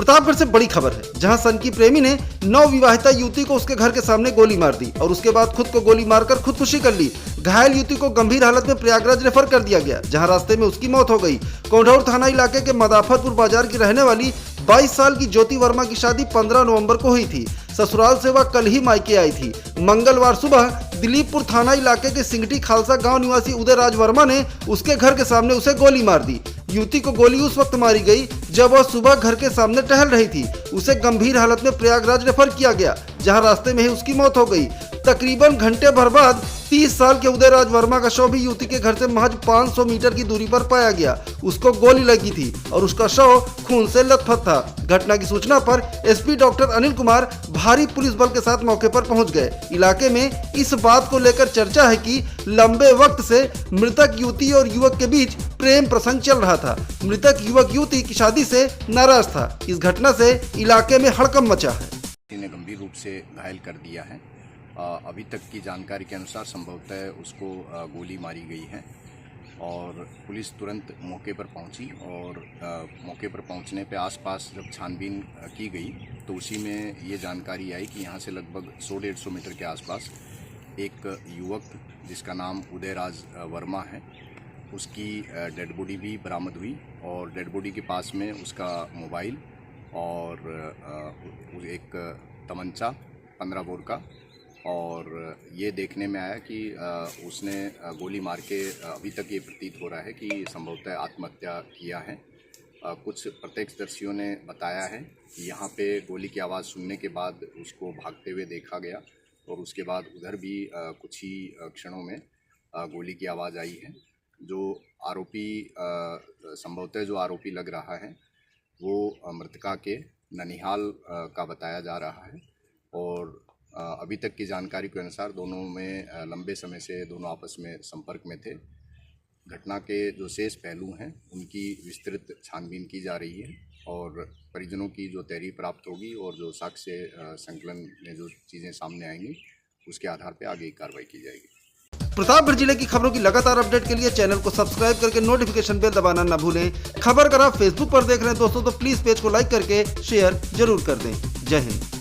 प्रतापगढ़ से बड़ी खबर है, जहां सनकी प्रेमी ने नवविवाहिता युवती को उसके घर के सामने गोली मार दी और उसके बाद खुद को गोली मारकर खुदकुशी कर ली। घायल युवती को गंभीर हालत में प्रयागराज रेफर कर दिया गया, जहां रास्ते में उसकी मौत हो गई। कोंढौर थाना इलाके के मदाफरपुर बाजार की रहने वाली 22 साल की ज्योति वर्मा की शादी 15 नवंबर को हुई थी। ससुराल से वह कल ही मायके आई थी। मंगलवार सुबह दिलीपपुर थाना इलाके के सिंगटी खालसा गांव निवासी उदयराज वर्मा ने उसके घर के सामने उसे गोली मार दी। युवती को गोली उस वक्त मारी गई जब वह सुबह घर के सामने टहल रही थी। उसे गंभीर हालत में प्रयागराज रेफर किया गया, जहां रास्ते में ही उसकी मौत हो गई। तकरीबन घंटे भर बाद 30 साल के उदयराज वर्मा का शव भी युवती के घर से महज 500 मीटर की दूरी पर पाया गया। उसको गोली लगी थी और उसका शव खून से लथपथ था। घटना की सूचना पर एसपी डॉक्टर अनिल कुमार भारी पुलिस बल के साथ मौके पर पहुंच गए। इलाके में इस बात को लेकर चर्चा है कि लंबे वक्त से मृतक युवती और युवक के बीच प्रेम प्रसंग चल रहा था। मृतक युवक युवती की शादी से नाराज था। इस घटना से इलाके में हड़कंप मचा है। ने गंभीर रूप से घायल कर दिया है। अभी तक की जानकारी के अनुसार संभवतः उसको गोली मारी गई है और पुलिस तुरंत मौके पर पहुंची और मौके पर पहुंचने पे आसपास जब छानबीन की गई तो उसी में ये जानकारी आई कि यहाँ से लगभग 100-150 मीटर के आसपास एक युवक जिसका नाम उदयराज वर्मा है, उसकी डेड बॉडी भी बरामद हुई और डेड बॉडी के पास में उसका मोबाइल और एक तमंचा 15 बोर का, और ये देखने में आया कि उसने गोली मार के अभी तक ये प्रतीत हो रहा है कि संभवतः आत्महत्या किया है। कुछ प्रत्यक्षदर्शियों ने बताया है कि यहाँ पे गोली की आवाज़ सुनने के बाद उसको भागते हुए देखा गया और उसके बाद उधर भी कुछ ही क्षणों में गोली की आवाज़ आई है। जो आरोपी संभवतः जो आरोपी लग रहा है वो मृतका के ननिहाल का बताया जा रहा है और अभी तक की जानकारी के अनुसार दोनों में लंबे समय से दोनों आपस में संपर्क में थे। घटना के जो शेष पहलू हैं उनकी विस्तृत छानबीन की जा रही है और परिजनों की जो तहरीर प्राप्त होगी और जो साक्ष्य संकलन में जो चीज़ें सामने आएंगी उसके आधार पर आगे कार्रवाई की जाएगी। प्रतापगढ़ जिले की खबरों की लगातार अपडेट के लिए चैनल को सब्सक्राइब करके नोटिफिकेशन बेल दबाना न भूलें। खबर अगर आप फेसबुक पर देख रहे हैं दोस्तों तो प्लीज पेज को लाइक करके शेयर जरूर कर दें। जय हिंद।